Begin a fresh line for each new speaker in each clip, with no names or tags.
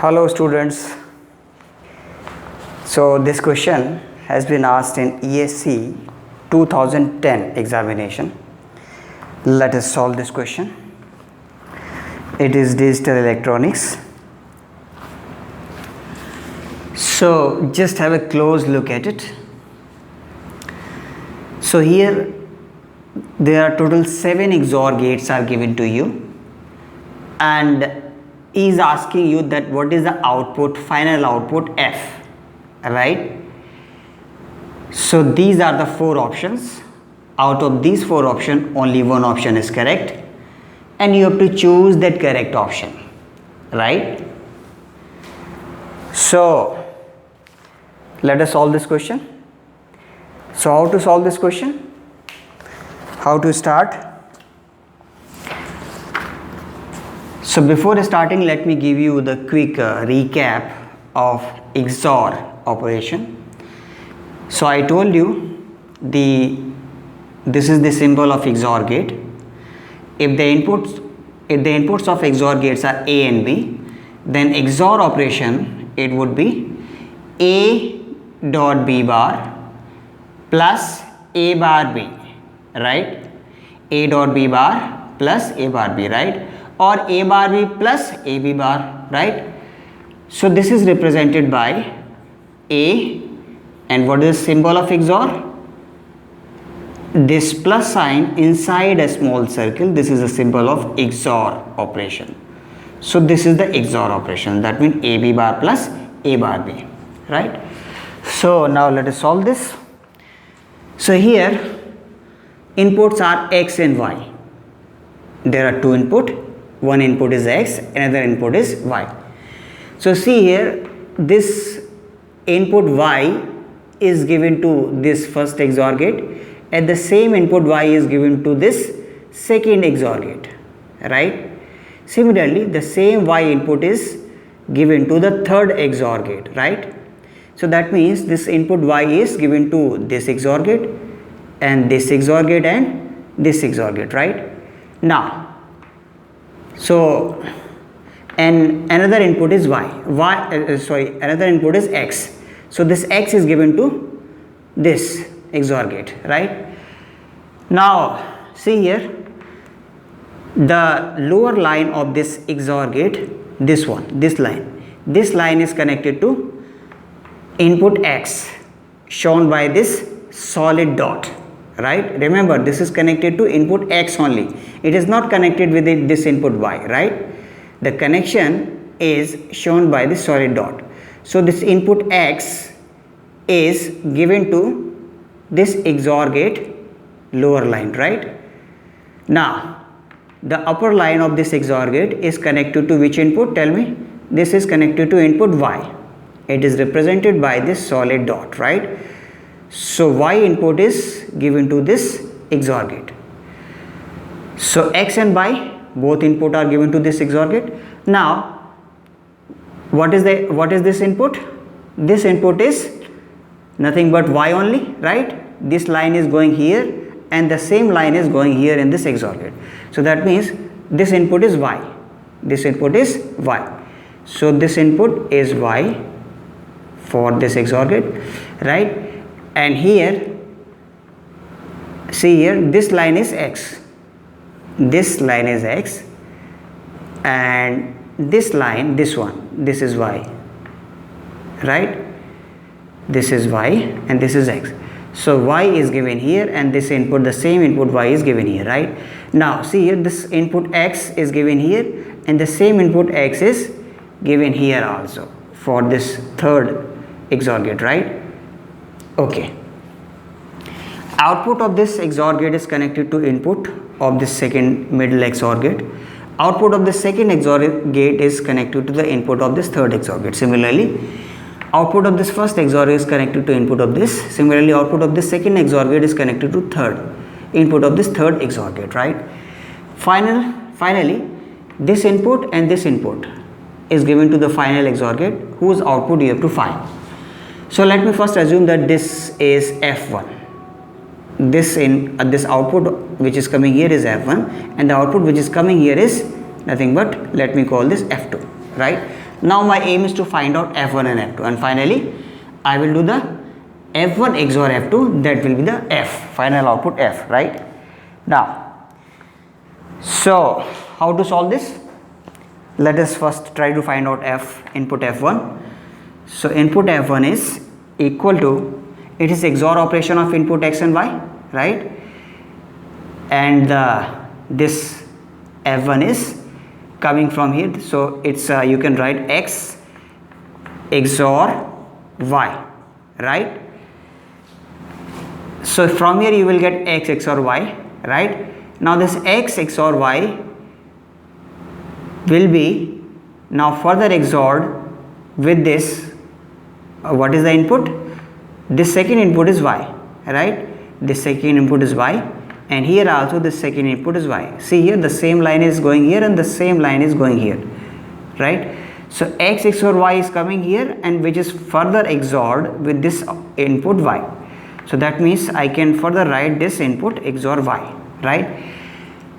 Hello students. So this question has been asked in ESC 2010 examination. Let us solve this question. It is digital electronics. So just have a close look at it. So here there are total 7 EXOR gates are given to you, and he is asking you that what is the output, final output F, right? So these are the 4 options. Out of these 4 options, only one option is correct, and you have to choose that correct option, right? So let us solve this question. So how to solve this question? How to start? So before starting, let me give you the quick recap of EXOR operation. So I told you this is the symbol of EXOR gate. If the inputs of EXOR gates are A and B, then EXOR operation, it would be A dot B bar plus A bar B, right? A dot B bar plus A bar B, right? Or A bar B plus AB bar, right? So this is represented by A, and what is the symbol of EXOR? This plus sign inside a small circle, this is a symbol of EXOR operation. So this is the EXOR operation, that means AB bar plus A bar B, right? So now let us solve this. So here inputs are X and Y. There are 2 inputs. One input is X, another input is Y. So see here, this input Y is given to this first EXOR gate, and the same input Y is given to this second EXOR gate, right? Similarly, the same Y input is given to the third EXOR gate, right? So that means this input Y is given to this EXOR gate and this EXOR gate and this EXOR gate, right? Now, so and another input is another input is X. So this X is given to this EXOR gate, right? Now see here, the lower line of this EXOR gate, this line is connected to input X, shown by this solid dot, right? Remember, this is connected to input X only. It is not connected with this input Y, right? The connection is shown by this solid dot. So this input X is given to this EXOR gate lower line, right? Now the upper line of this EXOR gate is connected to which input? Tell me. This is connected to input Y. It is represented by this solid dot, right? So Y input is given to this EXOR gate. So X and Y, both input are given to this EXOR gate. Now what is this input? This input is nothing but Y only, right? This line is going here and the same line is going here in this EXOR gate. So that means this input is Y. This input is Y. So this input is Y for this EXOR gate, right? And here, see here, this line is X. This line is X, and this line, this one, this is Y, right? This is Y and this is X. So Y is given here, and this input, the same input Y is given here, right? Now see here, this input X is given here, and the same input X is given here also for this third EXOR gate, right? Okay. Output of this EXOR gate is connected to input of this second middle EXOR gate. Output of the second EXOR gate is connected to the input of this third EXOR gate. Similarly, output of this first EXOR is connected to input of this. Similarly, output of this second EXOR gate is connected to input of this third EXOR gate, right? Finally, this input and this input is given to the final EXOR gate, whose output you have to find. So let me first assume that this is F1. This output which is coming here is F1, and the output which is coming here is nothing but, let me call this F2, right? Now my aim is to find out F1 and F2, and finally I will do the F1 XOR F2, that will be the F, final output F, right? Now, so how to solve this? Let us first try to find out input F1. So input F1 is equal to, it is XOR operation of input X and Y, right? And this F1 is coming from here, so it's you can write X XOR Y, right? So from here you will get X XOR Y, right? Now this X XOR Y will be now further XORed with this, what is the input? This second input is Y, right? This second input is Y, and here also the second input is Y. See here, the same line is going here and the same line is going here, right? So X XOR Y is coming here, and which is further XORed with this input Y. So that means I can further write this input XOR Y, right?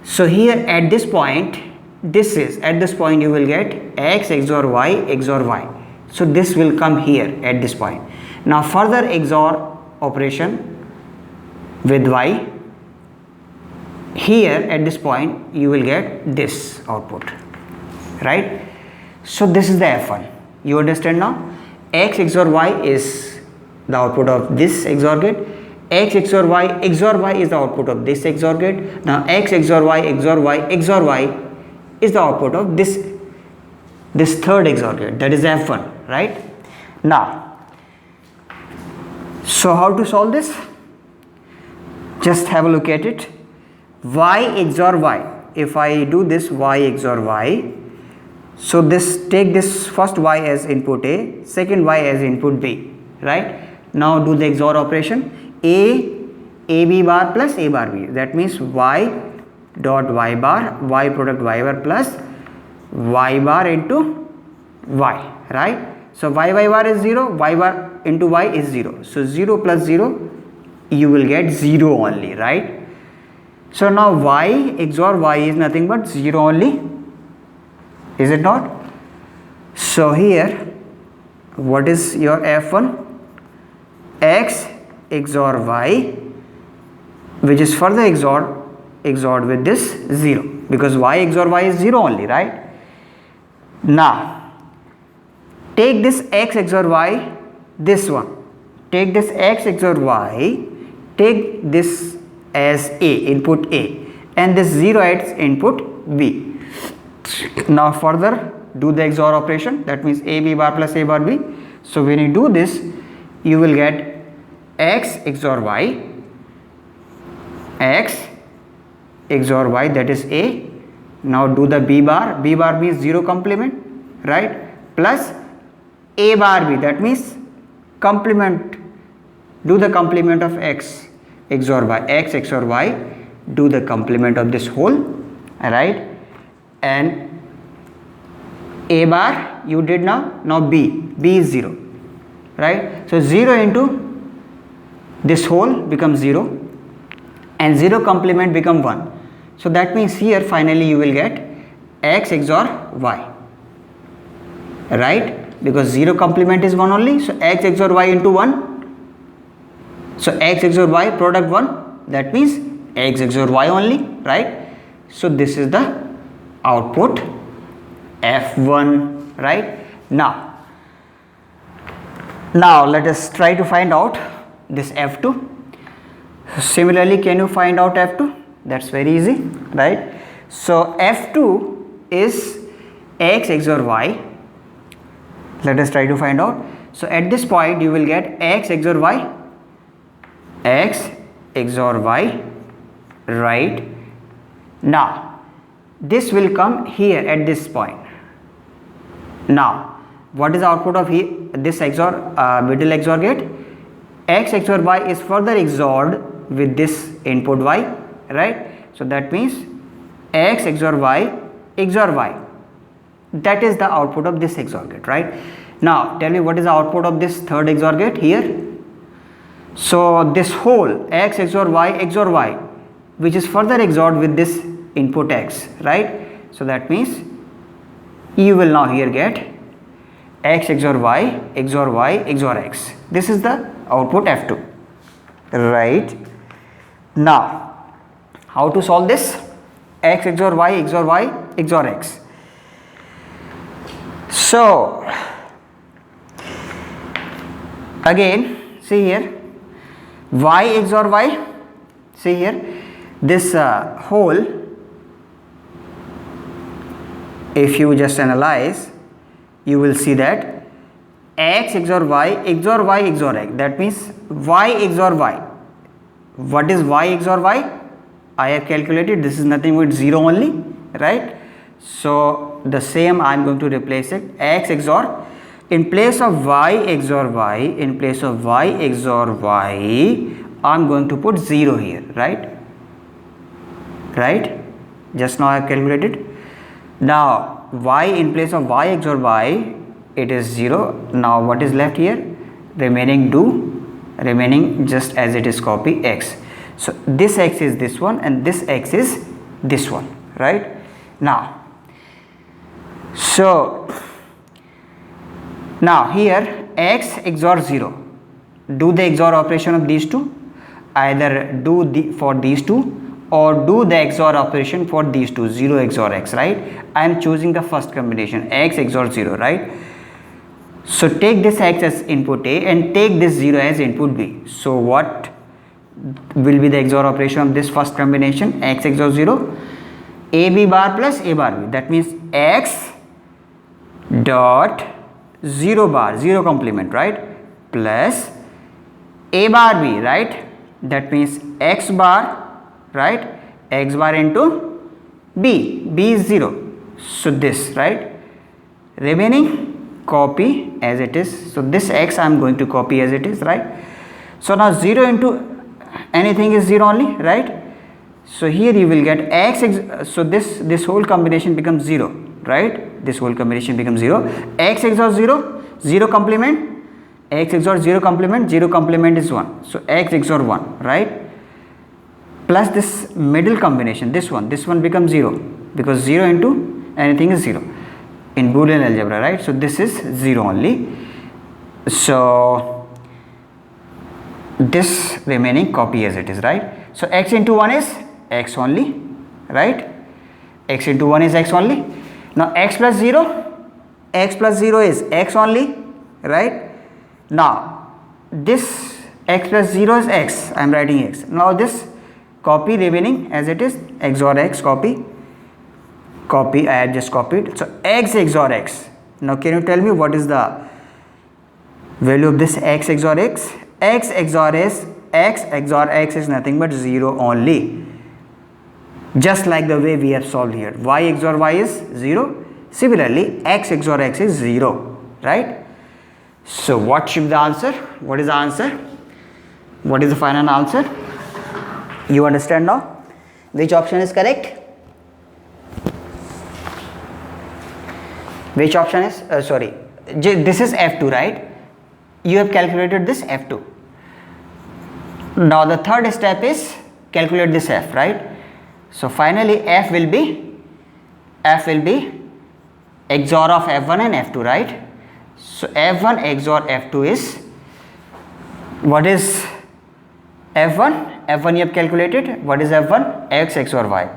So here at this point, at this point you will get X XOR Y XOR Y. So this will come here at this point. Now further XOR operation with Y, here at this point you will get this output, right? So this is the F1. You understand now? X XOR Y is the output of this XOR gate. X XOR Y is the output of this XOR gate. Now X XOR Y XOR Y is the output of this third XOR gate, that is F1, right? Now, so how to solve this? Just have a look at it. Y XOR Y. If I do this Y XOR Y, so take this first Y as input A, second Y as input B, right? Now do the XOR operation. AB bar plus A bar B. That means Y dot Y bar, Y product Y bar plus Y bar into Y, right? So Y bar is 0, Y bar into Y is 0. So 0 plus 0, you will get 0 only, right? So now Y XOR Y is nothing but 0 only, is it not? So here, what is your F1? X XOR Y, which is further XORed with this 0, because Y XOR Y is 0 only, right? Now take this X XOR Y, this one, take this X XOR Y, take this as A, input A, and this 0 as input B. Now further do the XOR operation, that means AB bar plus A bar B. So when you do this, you will get X XOR Y, X XOR Y, that is A. Now do the B bar means 0 complement, right? Plus A bar B, that means complement, do the complement of X XOR Y, X XOR Y, do the complement of this whole, right? And A bar you did now B is 0, right? So 0 into this whole becomes 0 and 0 complement become 1. So that means here finally you will get X XOR Y, right? Because 0 complement is 1 only, so X XOR Y into 1. So X XOR Y product 1, that means X XOR Y only, right? So this is the output F1, right? Now let us try to find out this F2. Similarly, can you find out F2? That's very easy, right? So F2 is X XOR Y. Let us try to find out. So at this point you will get X XOR Y, X XOR Y, right? Now this will come here at this point. Now what is the output of here, this XOR middle XOR gate? X XOR Y is further XORed with this input Y, right? So that means X XOR Y XOR Y, that is the output of this XOR gate, right? Now tell me what is the output of this third XOR gate here. So this whole X XOR Y, which is further XORed with this input X, right? So that means you will now here get x XOR y XOR y XOR x. This is the output F2, right? Now how to solve this? X XOR y XOR y XOR x. So again see here, y XOR y, see here this whole, if you just analyze, you will see that x XOR y XOR y XOR x, that means y XOR y. What is y XOR y? I have calculated, this is nothing but 0 only, right? So the same I am going to replace it, x XOR, in place of y XOR y, in place of y XOR y, I am going to put 0 here, right? Right? Just now I have calculated. Now y in place of y XOR y, it is 0. Now what is left here? Remaining just as it is, copy x. So this x is this one and this x is this one, right? Now, so now here x XOR 0, do the XOR operation of these two, either do for these two or do the XOR operation for these two, 0 XOR x, right? I am choosing the first combination, x XOR 0, right? So take this x as input A and take this 0 as input B. So what will be the XOR operation of this first combination, x XOR 0? AB bar plus A bar B, that means x dot 0 bar, 0 complement, right, plus A bar B, right, that means x bar, right, x bar into B, B is 0. So this, right, remaining copy as it is. So this x I am going to copy as it is, right? So now 0 into anything is 0 only, right? So here you will get x, so this whole combination becomes 0, right? This whole combination becomes 0. X XOR 0, 0 complement, x XOR 0 complement, 0 complement is 1. So x XOR 1, right? Plus this middle combination, this one becomes 0 because 0 into anything is 0 in Boolean algebra, right? So this is 0 only. So this remaining copy as it is, right? So x into 1 is x only, right? X into 1 is x only. Now x plus 0 is x only, right? Now this x plus 0 is x, I am writing x. Now this copy remaining as it is, XOR x, copy, I had just copied. So x XOR x. Now can you tell me what is the value of this x XOR x? X XOR x is nothing but 0 only, just like the way we have solved here. Y XOR y is 0. Similarly x XOR x is 0, right? So what should be the answer? What is the answer? What is the final answer? You understand now? Which option is correct? Which option is this is F2, right? You have calculated this F2. Now the third step is calculate this F, right? So finally F will be XOR of F1 and F2, right? So F1 XOR F2 is, what is F1? F1 you have calculated. What is F1? X XOR y.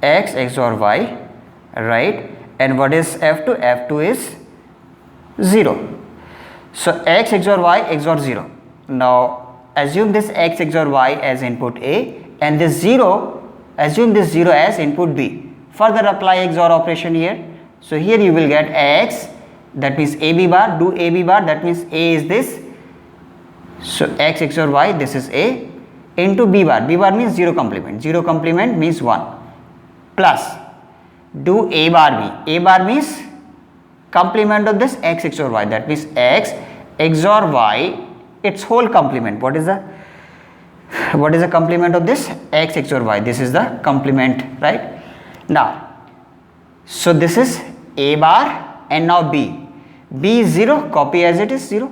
X XOR y, right? And what is F2? F2 is 0. So x XOR y XOR 0. Now assume this x XOR y as input A and this 0, assume this 0 as input B. Further apply XOR operation here. So here you will get x, that means AB bar, do AB bar, that means A is this. So x XOR y, this is A, into B bar. B bar means 0 complement. 0 complement means 1. Plus do A bar B. A bar means complement of this x XOR y, that means x XOR y, its whole complement. What is the complement of this? X XOR y. This is the complement, right? Now so this is A bar and now B. B is 0, copy as it is 0.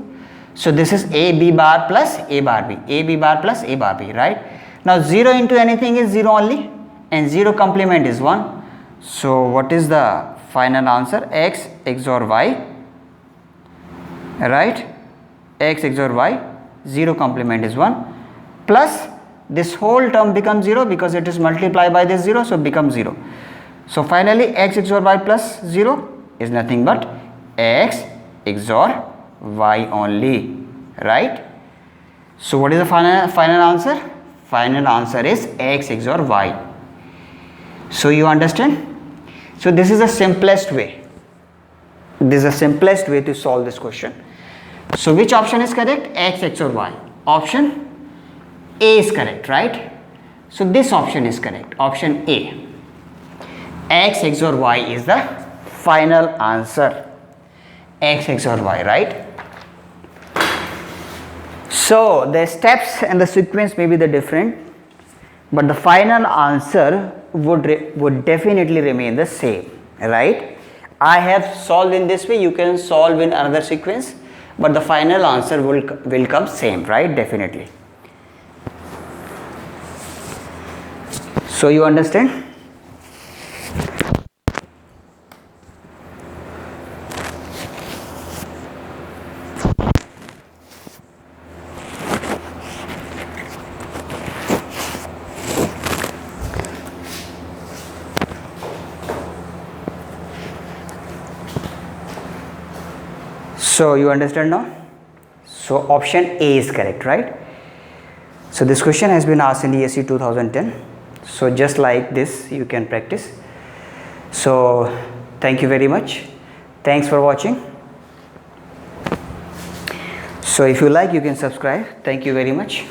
So this is A B bar plus A bar B. A B bar plus A bar B, right? Now 0 into anything is 0 only and 0 complement is 1. So what is the final answer? X XOR y right? X XOR y, 0 complement is 1, plus this whole term becomes 0 because it is multiplied by this 0, so becomes 0. So finally x XOR y plus 0 is nothing but x XOR y only, right? So what is the final answer? Final answer is x XOR y. So you understand? So this is the simplest way. This is the simplest way to solve this question. So which option is correct? X XOR y. Option A is correct, right? So this option is correct. Option A. X XOR y is the final answer. X XOR y, right? So the steps and the sequence may be the different, but the final answer would definitely remain the same, right? I have solved in this way, you can solve in another sequence, but the final answer will come same, right? Definitely. So you understand? So you understand now? So option A is correct, right? So this question has been asked in ESE 2010. So just like this you can practice. So thank you very much. Thanks for watching. So if you like, you can subscribe. Thank you very much.